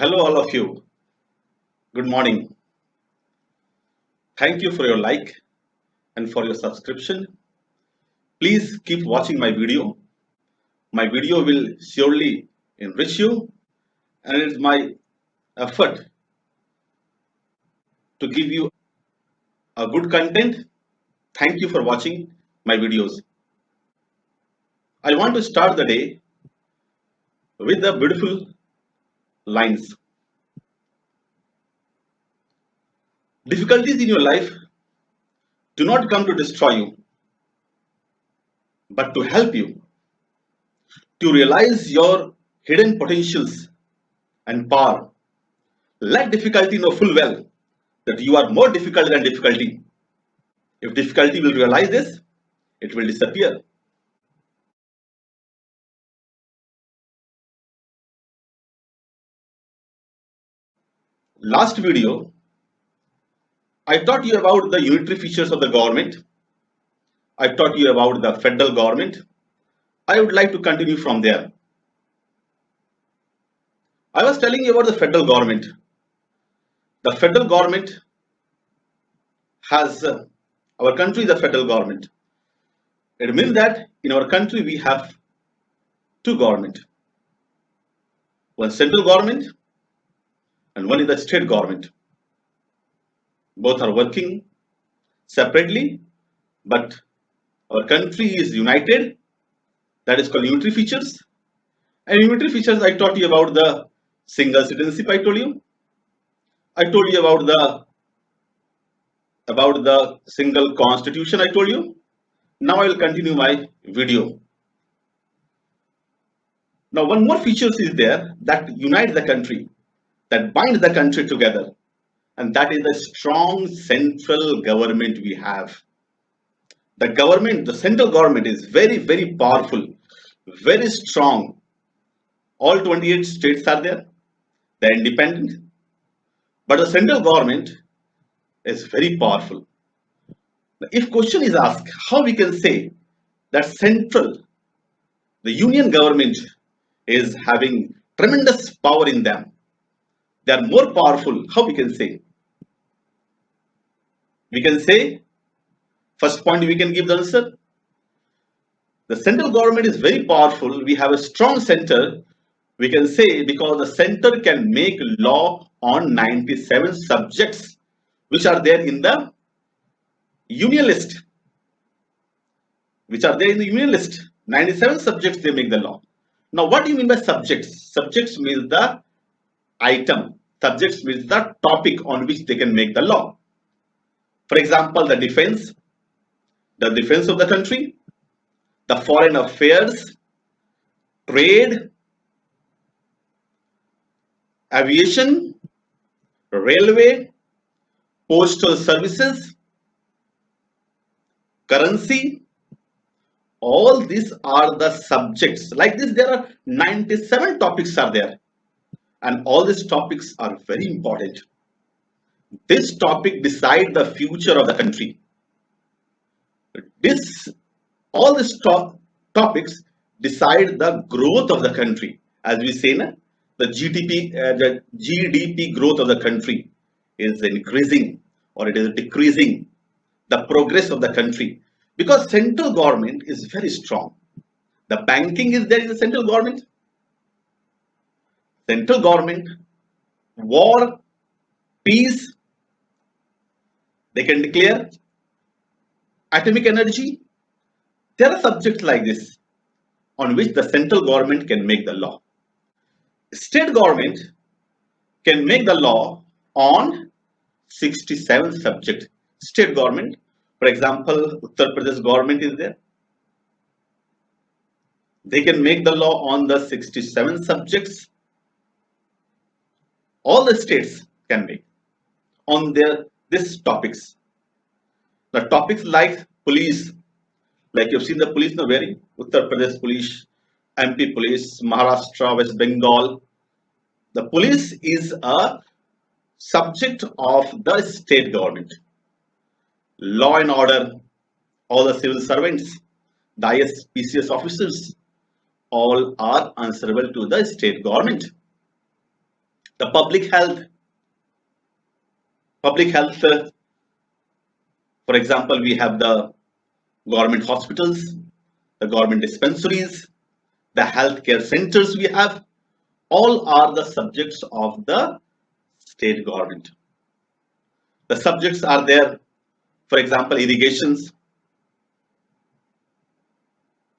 Hello, all of you. Good morning. Thank you for your like and for your subscription. Please keep watching my video. My video will surely enrich you, and it's my effort to give you a good content. Thank you for watching my videos. I want to start the day with the beautiful lines. Difficulties in your life do not come to destroy you, but to help you to realize your hidden potentials and power. Let difficulty know full well that you are more difficult than difficulty. If difficulty will realize this, it will disappear. Last video, I taught you about the unitary features of the government. I taught you about the federal government. I would like to continue from there. I was telling you about the federal government. The federal government has, our country is a federal government. It means that in our country we have two government. One central government and one is the state government. Both are working separately, but our country is united. That is called unitary features. And unitary features, I taught you about the single citizenship. I told you about the single constitution. I told you. Now I will continue my video. Now one more features is there that unites the country, that binds the country together, and that is the strong central government we have. The government, the central government is very, very powerful, very strong. All 28 states are there. They're independent. But the central government is very powerful. If question is asked, how we can say that central, the union government is having tremendous power in them. They are more powerful. How we can say? We can say, first point we can give the answer. The central government is very powerful. We have a strong center. We can say because the center can make law on 97 subjects which are there in the union list. 97 subjects they make the law. Now what do you mean by subjects? Subjects means the item. Subjects means the topic on which they can make the law. For example, the defense of the country, the foreign affairs, trade, aviation, railway, postal services, currency. All these are the subjects. Like this, there are 97 topics are there. And all these topics are very important. This topic decide the future of the country. All these topics decide the growth of the country. As we say, the GDP growth of the country is increasing or it is decreasing. The progress of the country, because central government is very strong. The banking is there in the central government. Central government, war, peace, they can declare atomic energy. There are subjects like this on which the central government can make the law. State government can make the law on 67 subjects. State government, for example, Uttar Pradesh government is there. They can make the law on the 67 subjects. All the states can make on these topics. The topics like police, like you've seen the police now wearing Uttar Pradesh police, MP police, Maharashtra, West Bengal. The police is a subject of the state government. Law and order, all the civil servants, the ICSE officers, all are answerable to the state government. The public health, for example, we have the government hospitals, the government dispensaries, the healthcare centers we have, all are the subjects of the state government. The subjects are there, for example, irrigations,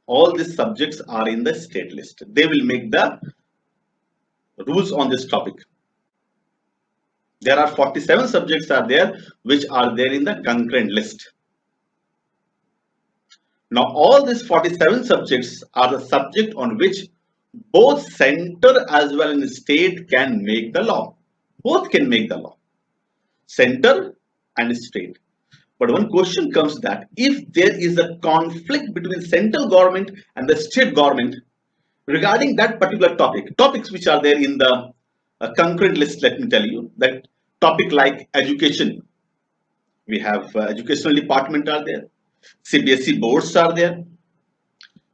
all these subjects are in the state list. They will make the rules on this topic. There are 47 subjects are there which are there in the concurrent list. Now all these 47 subjects are the subject on which both center as well as state can make the law. Both can make the law, center and state. But one question comes that if there is a conflict between central government and the state government regarding that particular topics which are there in the concurrent list, let me tell you that topic like education, we have educational department are there, CBSE boards are there,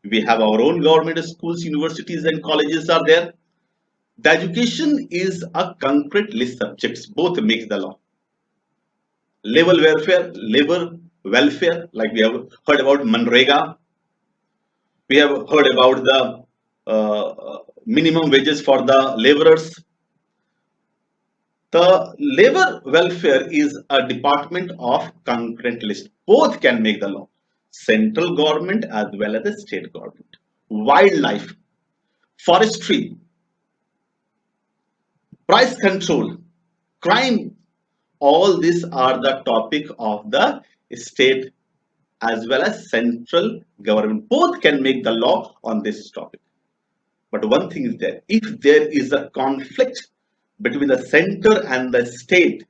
we have our own government schools, universities and colleges are there. The education is a concrete list subjects, both makes the law. Labor welfare, like we have heard about Manrega, we have heard about the minimum wages for the laborers. The labor welfare is a department of concurrent list. Both can make the law, central government as well as the state government. Wildlife, forestry, price control, crime, all these are the topic of the state as well as central government. Both can make the law on this topic. But one thing is that if there is a conflict between the center and the state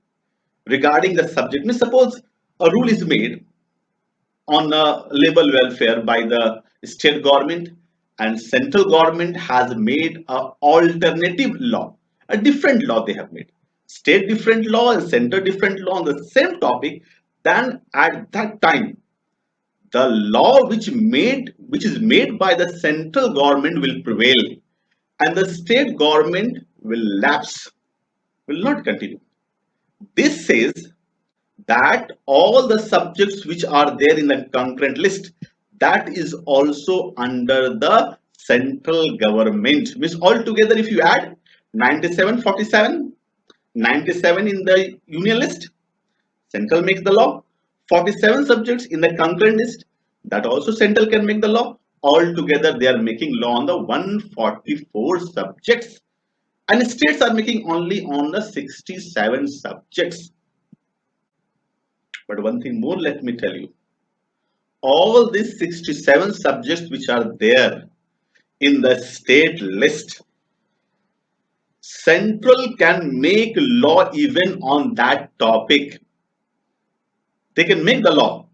regarding the subject, means suppose a rule is made on labor welfare by the state government and central government has made a alternative law, a different law they have made, state different law and center different law on the same topic, then at that time the law which is made by the central government will prevail and the state government will lapse, will not continue. This says that all the subjects which are there in the concurrent list, that is also under the central government. Means altogether if you add 97, 47, 97 in the union list, central makes the law. 47 subjects in the concurrent list, that also central can make the law. Altogether they are making law on the 144 subjects and states are making only on the 67 subjects. But one thing more, let me tell you, all these 67 subjects which are there in the state list, central can make law even on that topic. They can make the law.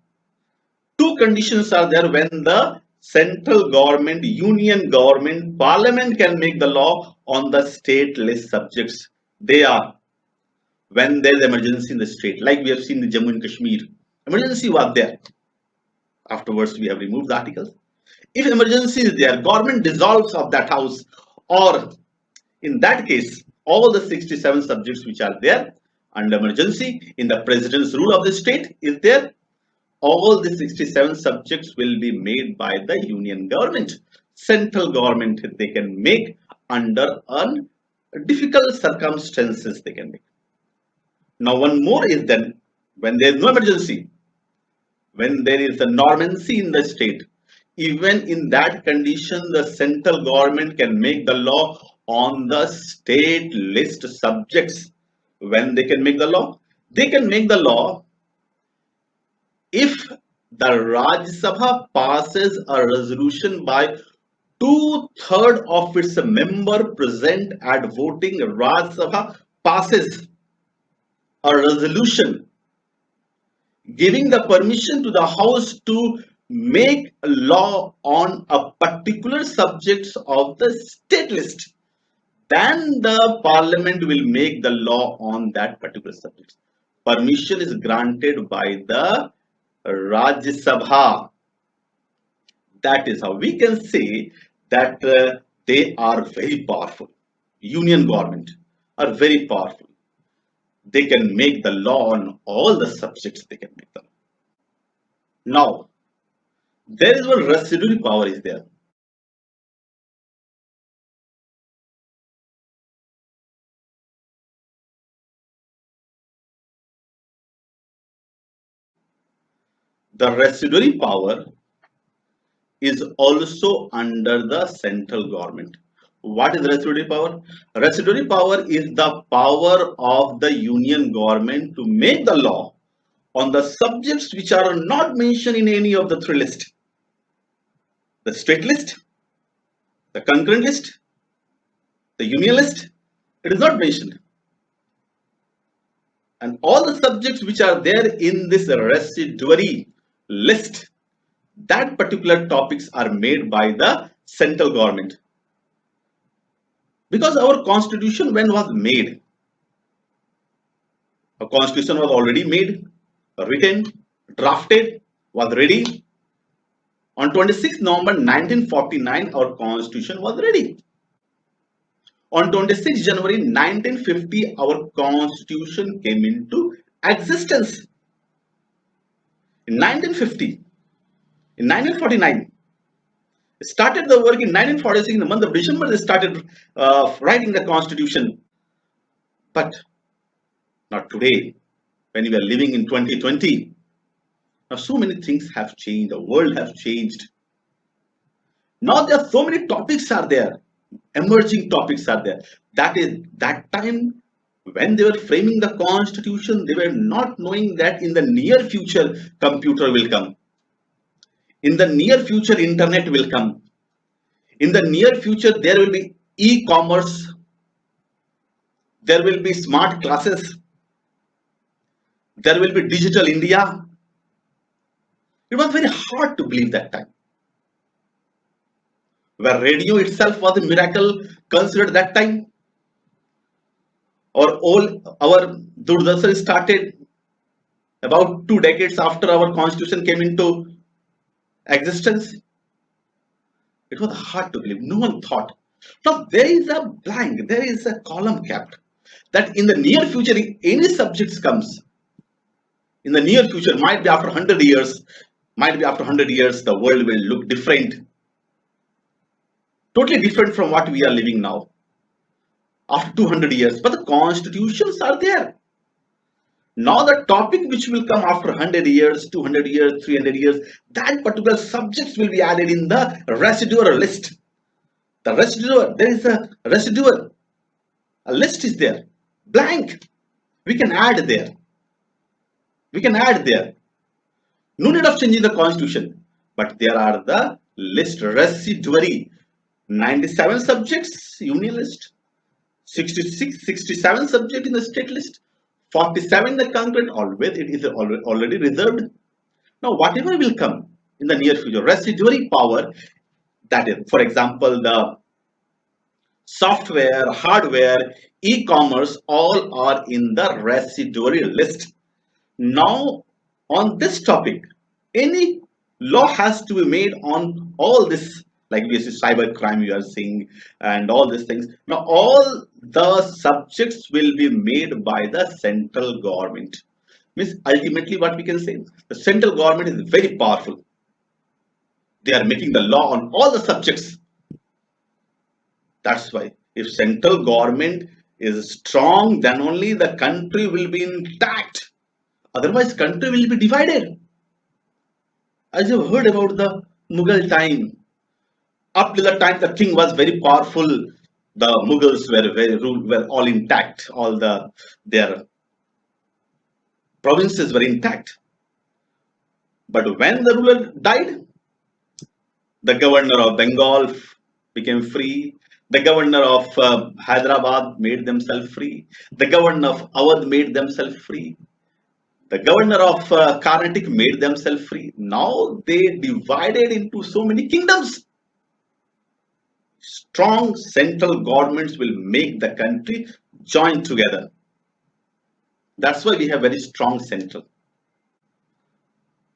Two conditions are there when the central government, union government, parliament can make the law on the state list subjects. They are when there is emergency in the state, like we have seen the Jammu and Kashmir. Emergency was there. Afterwards, we have removed the articles. If emergency is there, government dissolves of that house, or in that case, all the 67 subjects which are there under emergency in the president's rule of the state is there. All the 67 subjects will be made by the union government. Central government they can make under difficult circumstances they can make. Now one more is then when there is no emergency, when there is a normalcy in the state, even in that condition the central government can make the law on the state list subjects. When they can make the law? They can make the law if the Rajya Sabha passes a resolution by 2/3 of its member present at voting. Rajya Sabha passes a resolution giving the permission to the house to make a law on a particular subjects of the state list, then the parliament will make the law on that particular subject. Permission is granted by the Rajya Sabha. That is how we can say that they are very powerful. Union government. are very powerful. They can make the law on all the subjects they can make them. Now, there is one residual power is there. The residual power is also under the central government. What is residual power? Residual power is the power of the union government to make the law on the subjects which are not mentioned in any of the three lists. The state list, the concurrent list, the union list, it is not mentioned. And all the subjects which are there in this residuary list, that particular topics are made by the central government. Because our constitution, when was made, a constitution was already made, written, drafted, was ready. On 26th November 1949, our constitution was ready. On 26th January 1950, our constitution came into existence. In 1950, in 1949, started the work in 1946, in the month of December, they started writing the constitution. But not today, when we are living in 2020. Now, so many things have changed. The world has changed. Now there are so many topics are there. Emerging topics are there. That is that time when they were framing the constitution, they were not knowing that in the near future computer will come. In the near future internet will come. In the near future there will be e-commerce. There will be smart classes. There will be digital India. It was very hard to believe that time. Where radio itself was a miracle considered that time. Or all our Durdarshan started about 2 decades after our constitution came into existence. It was hard to believe. No one thought. Now there is a blank, there is a column kept that in the near future, if any subjects comes, in the near future, might be after 100 years, the world will look different. Totally different from what we are living now. After 200 years, but the constitutions are there. Now the topic which will come after 100 years, 200 years, 300 years, that particular subjects will be added in the residual list. The residual, there is a residual. A list is there. Blank. We can add there. We can add there. No need of changing the constitution. But there are the list residuary. 97 subjects, union list. 66, 67 subject in the state list. 47 the concurrent, always it is already reserved. Now whatever will come in the near future, residuary power, that is, for example, the software, hardware, e-commerce, all are in the residuary list. Now on this topic, any law has to be made on all this, like we see cyber crime you are seeing and all these things. Now all the subjects will be made by the central government. Means ultimately what we can say, the central government is very powerful. They are making the law on all the subjects. That's why if central government is strong, then only the country will be intact. Otherwise country will be divided. As you've heard about the Mughal time, up till the time the king was very powerful, the Mughals were all intact. All their provinces were intact. But when the ruler died, the governor of Bengal became free. The governor of Hyderabad made themselves free. The governor of Awadh made themselves free. The governor of Karnataka made themselves free. Now they divided into so many kingdoms. Strong central governments will make the country join together. That's why we have very strong central.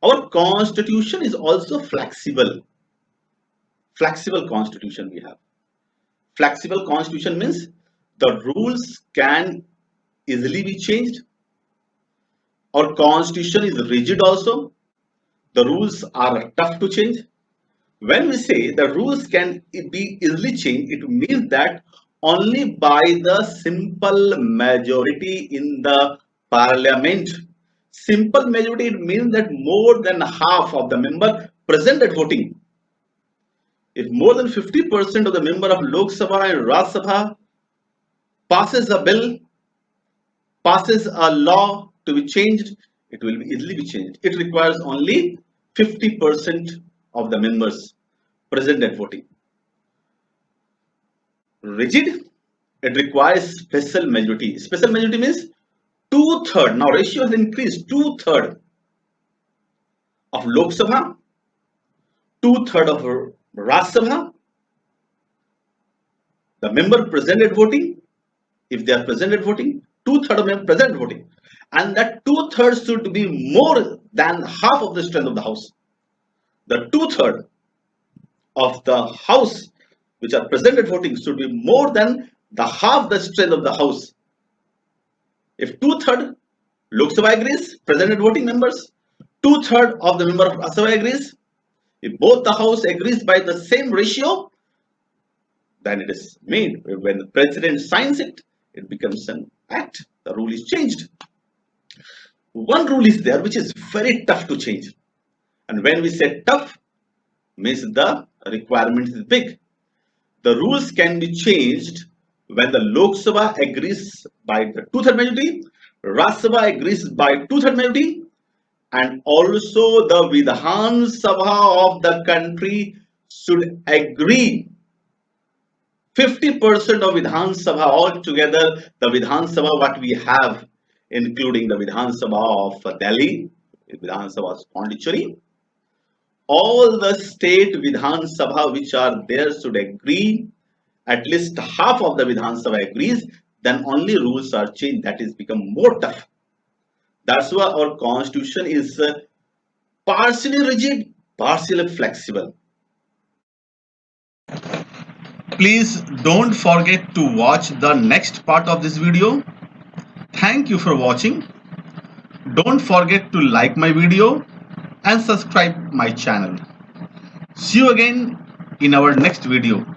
Our constitution is also flexible. Flexible constitution we have. Flexible constitution means The rules can easily be changed. Our constitution is rigid also. The rules are tough to change. When we say the rules can be easily changed, it means that only by the simple majority in the parliament. Simple majority, it means that more than half of the member present at voting. If more than 50% of the member of Lok Sabha and Raj Sabha passes a bill, passes a law to be changed, it will easily be changed. It requires only 50% of the members present at voting. Rigid, it requires special majority. Special majority means two-thirds. Now ratio has increased. Two-thirds of Lok Sabha, two-thirds of Raj Sabha, the member present at voting. If they are present at voting, two-thirds of them present at voting, and that two-thirds should be more than half of the strength of the house. The two-thirds of the house which are present at voting should be more than the half the strength of the house. If two-thirds Lok Sabha agrees, present at voting members, two-thirds of the member of Rajya Sabha agrees, if both the house agrees by the same ratio, then it is made. When the president signs it, it becomes an act. The rule is changed. One rule is there which is very tough to change. And when we say tough, means the requirement is big. The rules can be changed when the Lok Sabha agrees by the two-thirds majority, Rajya Sabha agrees by two-thirds majority, and also the Vidhan Sabha of the country should agree. 50% of Vidhan Sabha altogether, the Vidhan Sabha what we have, including the Vidhan Sabha of Delhi, Vidhan Sabha of Pondicherry, all the state Vidhan Sabha which are there should agree. At least half of the Vidhan Sabha agrees, then only rules are changed. That is become more tough. That's why our constitution is partially rigid, partially flexible. Please don't forget to watch the next part of this video. Thank you for watching. Don't forget to like my video and subscribe my channel. See you again in our next video.